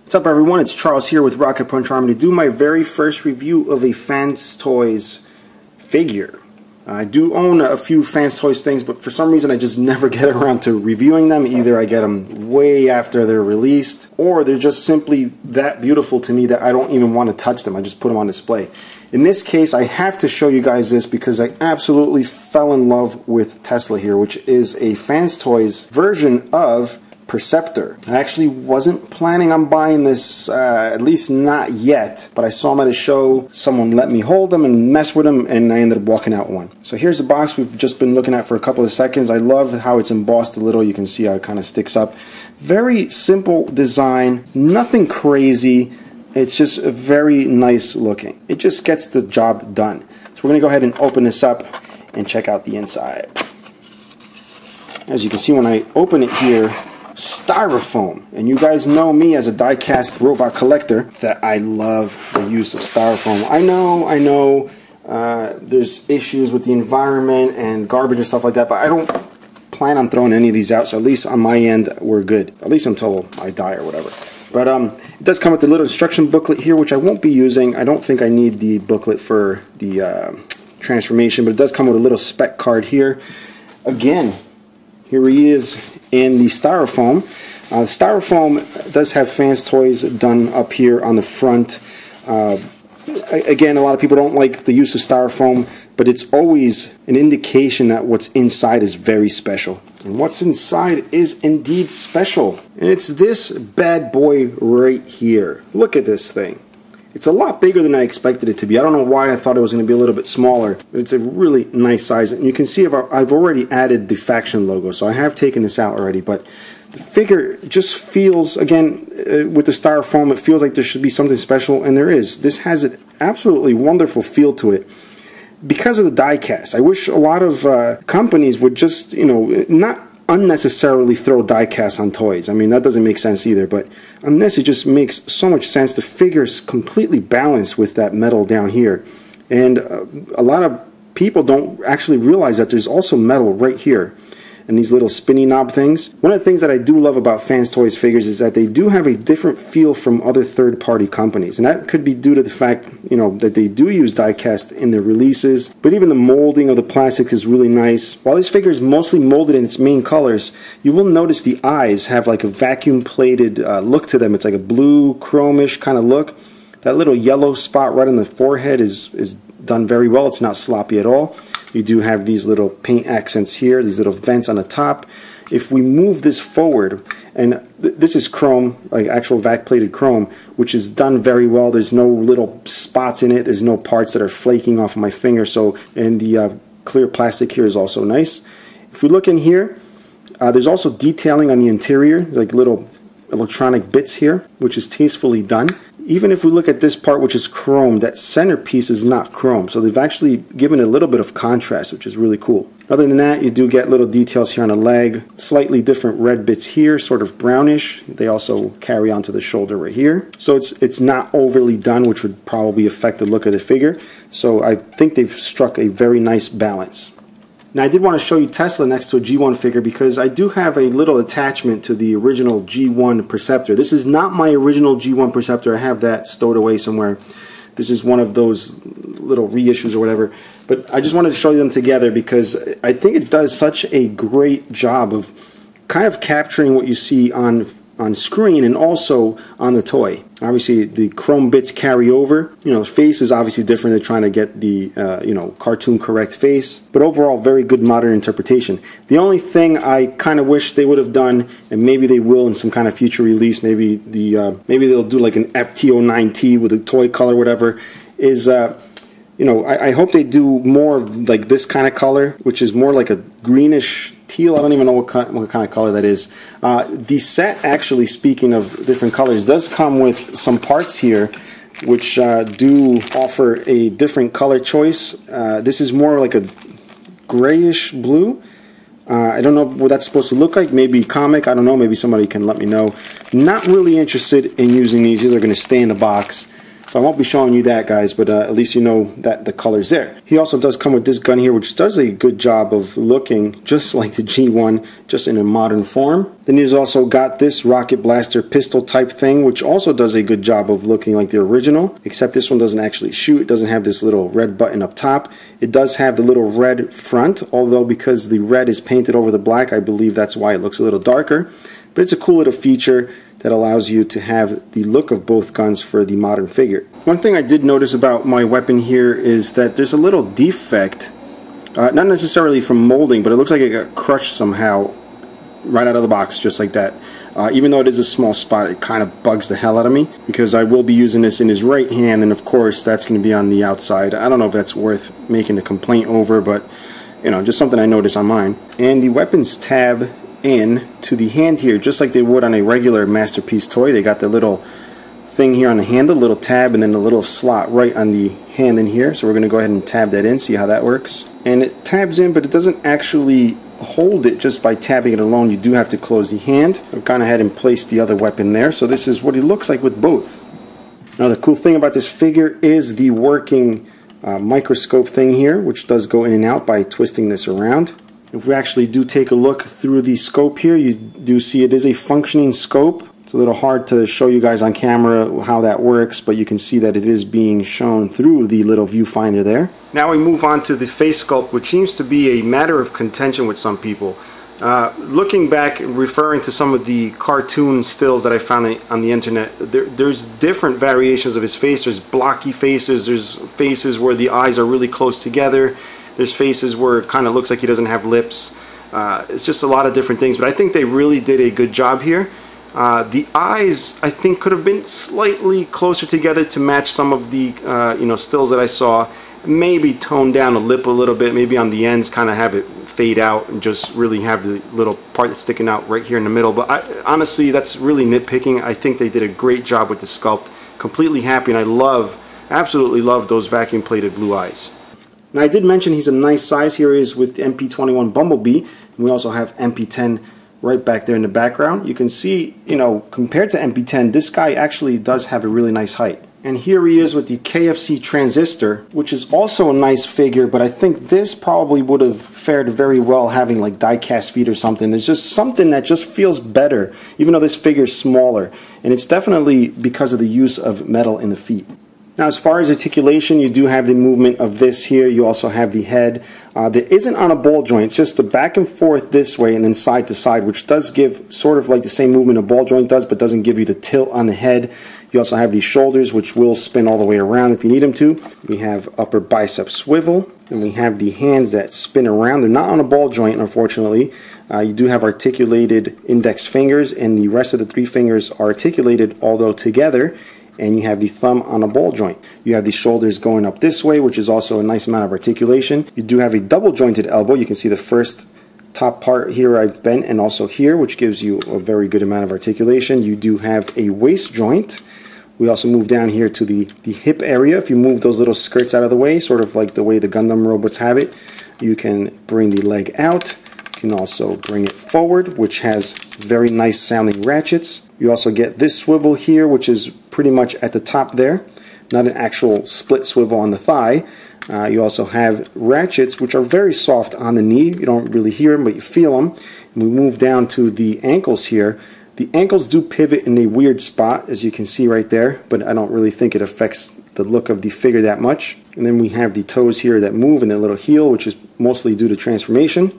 What's up everyone, it's Charles here with Rocketpuncharmy to do my very first review of a Fans Toys figure. I do own a few Fans Toys things, but for some reason I just never get around to reviewing them. Either I get them way after they're released, or they're just simply that beautiful to me that I don't even want to touch them. I just put them on display. In this case, I have to show you guys this because I absolutely fell in love with Tesla here, which is a Fans Toys version of Perceptor. I actually wasn't planning on buying this, at least not yet, but I saw them at a show, someone let me hold them and mess with them, and I ended up walking out one. So here's the box we've just been looking at for a couple of seconds. I love how it's embossed a little. You can see how it kind of sticks up. Very simple design, nothing crazy. It's just very nice looking. It just gets the job done. So we're going to go ahead and open this up and check out the inside. As you can see when I open it here, styrofoam, and you guys know me as a die-cast robot collector that I love the use of styrofoam. I know there's issues with the environment and garbage and stuff like that, but I don't plan on throwing any of these out, so at least on my end we're good, at least until I die or whatever. But it does come with the little instruction booklet here, which I won't be using. I don't think I need the booklet for the transformation, but it does come with a little spec card here. Again, here he is in the styrofoam. Styrofoam does have Fans Toys done up here on the front. Again, a lot of people don't like the use of styrofoam, but it's always an indication that what's inside is very special. And what's inside is indeed special. And it's this bad boy right here. Look at this thing. It's a lot bigger than I expected it to be. I don't know why I thought it was going to be a little bit smaller, but it's a really nice size. And you can see I've already added the faction logo, so I have taken this out already. But the figure just feels, again, with the styrofoam, it feels like there should be something special, and there is. This has an absolutely wonderful feel to it because of the die cast. I wish a lot of companies would just, not unnecessarily throw die casts on toys. I mean, that doesn't make sense either, but on this it just makes so much sense. The figure's completely balanced with that metal down here, and a lot of people don't actually realize that there's also metal right here and these little spinny knob things. One of the things that I do love about Fans Toys figures is that they do have a different feel from other third-party companies, and that could be due to the fact, that they do use die-cast in their releases, but even the molding of the plastic is really nice. While this figure is mostly molded in its main colors, you will notice the eyes have like a vacuum-plated look to them. It's like a blue, chromish kind of look. That little yellow spot right on the forehead is done very well. It's not sloppy at all. You do have these little paint accents here, these little vents on the top. If we move this forward, and this is chrome, like actual vac-plated chrome, which is done very well. There's no little spots in it. There's no parts that are flaking off of my finger. So, and the clear plastic here is also nice. If we look in here, there's also detailing on the interior, like little electronic bits here, which is tastefully done. Even if we look at this part, which is chrome, that centerpiece is not chrome. So they've actually given it a little bit of contrast, which is really cool. Other than that, you do get little details here on the leg. Slightly different red bits here, sort of brownish. They also carry onto the shoulder right here. So it's not overly done, which would probably affect the look of the figure. So I think they've struck a very nice balance. Now I did want to show you Tesla next to a G1 figure because I do have a little attachment to the original G1 Perceptor. This is not my original G1 Perceptor. I have that stowed away somewhere. This is one of those little reissues or whatever. But I just wanted to show you them together because I think it does such a great job of kind of capturing what you see on screen and also on the toy. Obviously the chrome bits carry over. The face is obviously different. They're trying to get the cartoon correct face, but overall very good modern interpretation. The only thing I kind of wish they would have done, and maybe they will in some kind of future release, maybe they'll do like an FT-09 with a toy color, whatever, is I hope they do more like this kind of color, which is more like a greenish teal. I don't even know what kind of color that is. The set, actually, speaking of different colors, does come with some parts here which do offer a different color choice. This is more like a grayish blue. I don't know what that's supposed to look like. Maybe comic, I don't know. Maybe somebody can let me know. Not really interested in using these. These are going to stay in the box. So I won't be showing you that, guys, but at least you know that the color's there. He also does come with this gun here, which does a good job of looking just like the G1, just in a modern form. Then he's also got this rocket blaster pistol type thing, which also does a good job of looking like the original, except this one doesn't actually shoot. It doesn't have this little red button up top. It does have the little red front, although because the red is painted over the black, I believe that's why it looks a little darker. But it's a cool little feature that allows you to have the look of both guns for the modern figure. One thing I did notice about my weapon here is that there's a little defect, not necessarily from molding, but it looks like it got crushed somehow right out of the box, just like that. Even though it is a small spot, it kind of bugs the hell out of me, because I will be using this in his right hand, and of course that's going to be on the outside. I don't know if that's worth making a complaint over, but you know, just something I noticed on mine. And the weapons tab in to the hand here, just like they would on a regular Masterpiece toy. They got the little thing here on the handle, little tab, and then the little slot right on the hand in here. So we're going to go ahead and tab that in, see how that works. And it tabs in, but it doesn't actually hold it just by tabbing it alone. You do have to close the hand. I've gone ahead and placed the other weapon there. So this is what he looks like with both. Now the cool thing about this figure is the working microscope thing here, which does go in and out by twisting this around. If we actually do take a look through the scope here, you do see it is a functioning scope. It's a little hard to show you guys on camera how that works, but you can see that it is being shown through the little viewfinder there. Now we move on to the face sculpt, which seems to be a matter of contention with some people. Looking back, referring to some of the cartoon stills that I found on the internet, there's different variations of his face. There's blocky faces, there's faces where the eyes are really close together. There's faces where it kind of looks like he doesn't have lips. It's just a lot of different things, but I think they really did a good job here. The eyes, I think, could have been slightly closer together to match some of the stills that I saw. Maybe tone down the lip a little bit, maybe on the ends kind of have it fade out and just really have the little part that's sticking out right here in the middle. But honestly, that's really nitpicking. I think they did a great job with the sculpt. Completely happy, and I absolutely love those vacuum plated blue eyes. Now I did mention he's a nice size. Here he is with the MP21 Bumblebee, and we also have MP10 right back there in the background. You can see, you know, compared to MP10, this guy actually does have a really nice height. And here he is with the KFC Transistor, which is also a nice figure, but I think this probably would have fared very well having like diecast feet or something. There's just something that just feels better, even though this figure is smaller. And it's definitely because of the use of metal in the feet. Now as far as articulation, you do have the movement of this here. You also have the head. That isn't on a ball joint. It's just the back and forth this way and then side to side, which does give sort of like the same movement a ball joint does, but doesn't give you the tilt on the head. You also have these shoulders, which will spin all the way around if you need them to. We have upper bicep swivel, and we have the hands that spin around. They're not on a ball joint, unfortunately. You do have articulated index fingers, and the rest of the three fingers are articulated, although together. And you have the thumb on a ball joint. You have the shoulders going up this way, which is also a nice amount of articulation. You do have a double jointed elbow. You can see the first top part here I've bent, and also here, which gives you a very good amount of articulation. You do have a waist joint. We also move down here to the hip area. If you move those little skirts out of the way, sort of like the way the Gundam robots have it, you can bring the leg out. You can also bring it forward, which has very nice sounding ratchets. You also get this swivel here, which is pretty much at the top there, not an actual split swivel on the thigh. You also have ratchets, which are very soft on the knee. You don't really hear them, but you feel them. And we move down to the ankles here. The ankles do pivot in a weird spot, as you can see right there, but I don't really think it affects the look of the figure that much. And then we have the toes here that move, and the little heel, which is mostly due to transformation.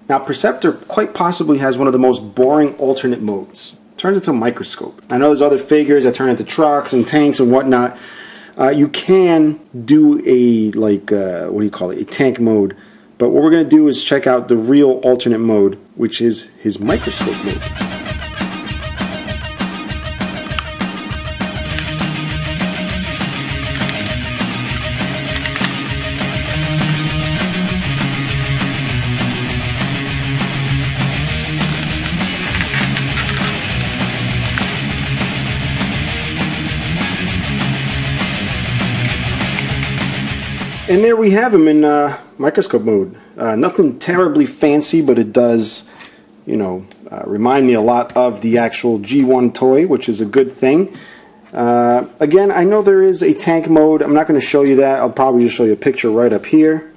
Now, Perceptor quite possibly has one of the most boring alternate modes. It turns into a microscope. I know there's other figures that turn into trucks and tanks and whatnot. You can do a, a tank mode. But what we're going to do is check out the real alternate mode, which is his microscope mode. And there we have him in microscope mode. Nothing terribly fancy, but it does, remind me a lot of the actual G1 toy, which is a good thing. Again, I know there is a tank mode. I'm not going to show you that. I'll probably just show you a picture right up here.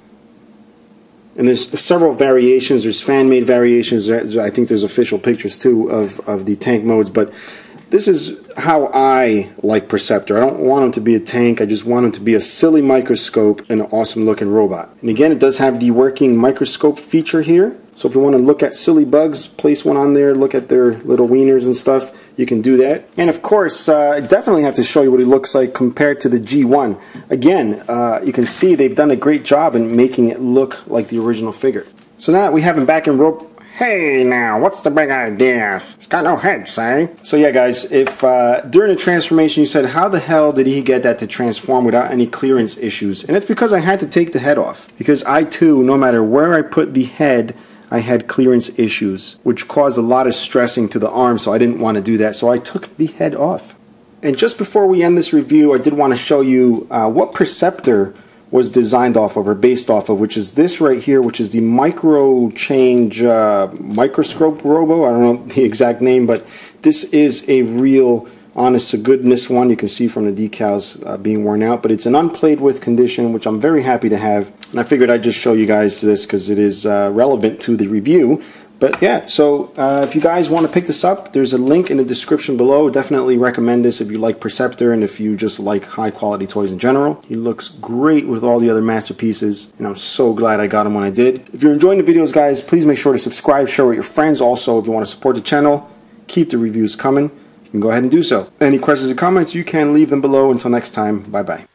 And there's several variations. There's fan-made variations. I think there's official pictures too of the tank modes. But this is how I like Perceptor. I don't want him to be a tank. I just want him to be a silly microscope and an awesome looking robot. And again, it does have the working microscope feature here. So if you want to look at silly bugs, place one on there, look at their little wieners and stuff, you can do that. And of course, I definitely have to show you what he looks like compared to the G1. Again, you can see they've done a great job in making it look like the original figure. So now that we have him back in rope, hey now, what's the big idea? It's got no head, say? So yeah guys, if during the transformation you said, how the hell did he get that to transform without any clearance issues? And it's because I had to take the head off. Because I too, no matter where I put the head, I had clearance issues, which caused a lot of stressing to the arm, so I didn't want to do that, so I took the head off. And just before we end this review, I did want to show you what Perceptor was designed off of, or based off of, which is this right here, which is the Microscope Robo. I don't know the exact name, but this is a real honest to goodness one. You can see from the decals being worn out, but it's an unplayed with condition, which I'm very happy to have. And I figured I'd just show you guys this because it is relevant to the review. But yeah, so if you guys want to pick this up, there's a link in the description below. Definitely recommend this if you like Perceptor and if you just like high quality toys in general. He looks great with all the other masterpieces, and I'm so glad I got him when I did. If you're enjoying the videos, guys, please make sure to subscribe, share with your friends. Also, if you want to support the channel, keep the reviews coming. You can go ahead and do so. Any questions or comments, you can leave them below. Until next time, bye-bye.